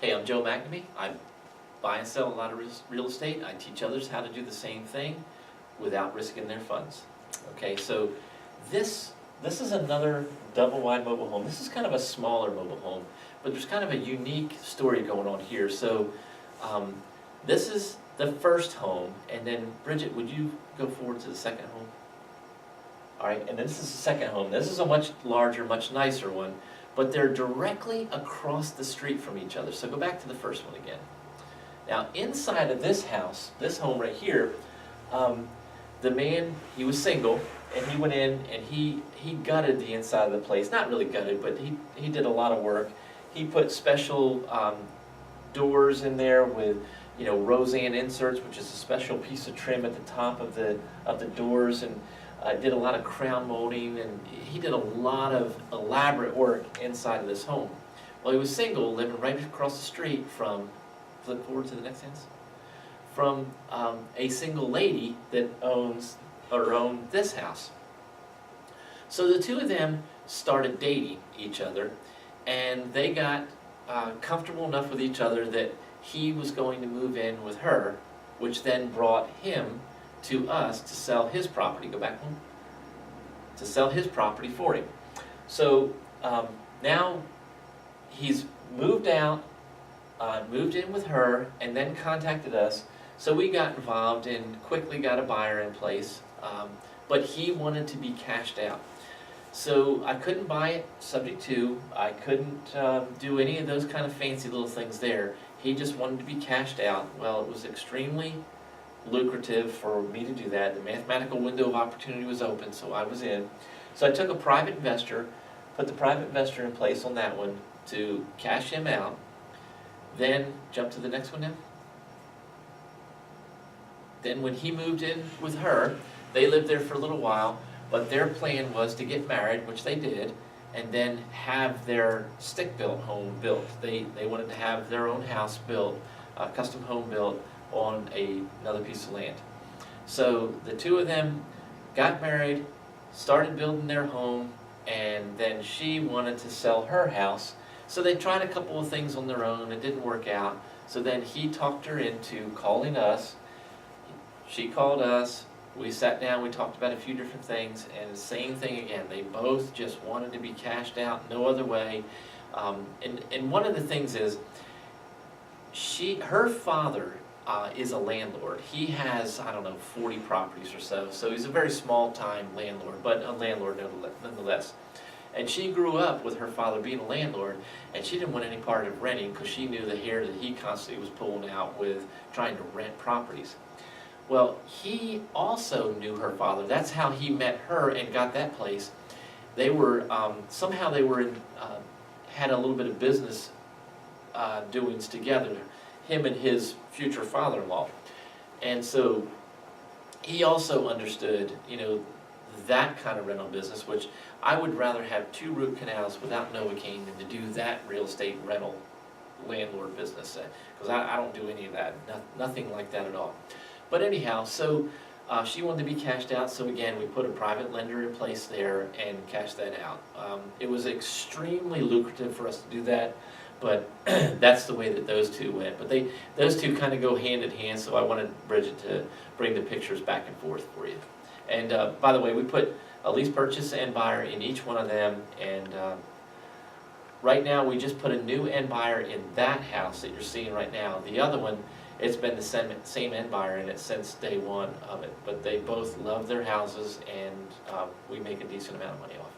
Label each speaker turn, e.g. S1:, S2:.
S1: Hey, I'm Joe McNamee. I buy and sell a lot of real estate. I teach others how to do the same thing without risking their funds. Okay, so this is another double wide mobile home. This is kind of a smaller mobile home, but there's kind of a unique story going on here. So this is the first home, and then Bridget, would you go forward to the second home? All right, and this is the second home. This is a much larger, much nicer one, but they're directly across the street from each other. So go back to the first one again. Now, inside of this house, this home right here, the man, he was single, and he went in and he gutted the inside of the place. Not really gutted, but he did a lot of work. He put special doors in there with, you know, Roseanne inserts, which is a special piece of trim at the top of the doors, and did a lot of crown molding, and he did a lot of elaborate work inside of this home. Well, he was single, living right across the street from, flip forward to the next house, from a single lady that owned this house. So the two of them started dating each other, and they got comfortable enough with each other that he was going to move in with her, which then brought him to us to sell his property. Go back home. To sell his property for him. So now he's moved out, moved in with her, and then contacted us. So we got involved and quickly got a buyer in place, but he wanted to be cashed out. So I couldn't buy it subject to, I couldn't do any of those kind of fancy little things there. He just wanted to be cashed out. Well, it was extremely lucrative for me to do that. The mathematical window of opportunity was open, so I was in. So I took a private investor, put the private investor in place on that one to cash him out. Then jump to the next one now. Then when he moved in with her, they lived there for a little while, but their plan was to get married, which they did, and then have their stick-built home built. They wanted to have their own house built, a custom home built on another piece of land. So the two of them got married, started building their home, and then she wanted to sell her house. So they tried a couple of things on their own. It didn't work out. So then he talked her into calling us. She called us. We sat down. We talked about a few different things. And the same thing again. They both just wanted to be cashed out, no other way. And one of the things is, her father is a landlord. He has, I don't know, 40 properties or so. So he's a very small-time landlord, but a landlord nonetheless. And she grew up with her father being a landlord, and she didn't want any part of renting because she knew the hair that he constantly was pulling out with trying to rent properties. Well, he also knew her father. That's how he met her and got that place. They were, somehow they were in, had a little bit of business doings together, him and his future father-in-law. And so he also understood, you know, that kind of rental business, which I would rather have 2 root canals without Novocaine than to do that real estate rental landlord business, because I don't do any of that, nothing like that at all. But anyhow, so she wanted to be cashed out, so again, we put a private lender in place there and cashed that out. It was extremely lucrative for us to do that, but that's the way that those two went. But those two kind of go hand in hand, so I wanted Bridget to bring the pictures back and forth for you. And by the way, we put a lease purchase and buyer in each one of them, and right now we just put a new end buyer in that house that you're seeing right now. The other one, it's been the same end buyer in it since day one of it, but they both love their houses, and we make a decent amount of money off.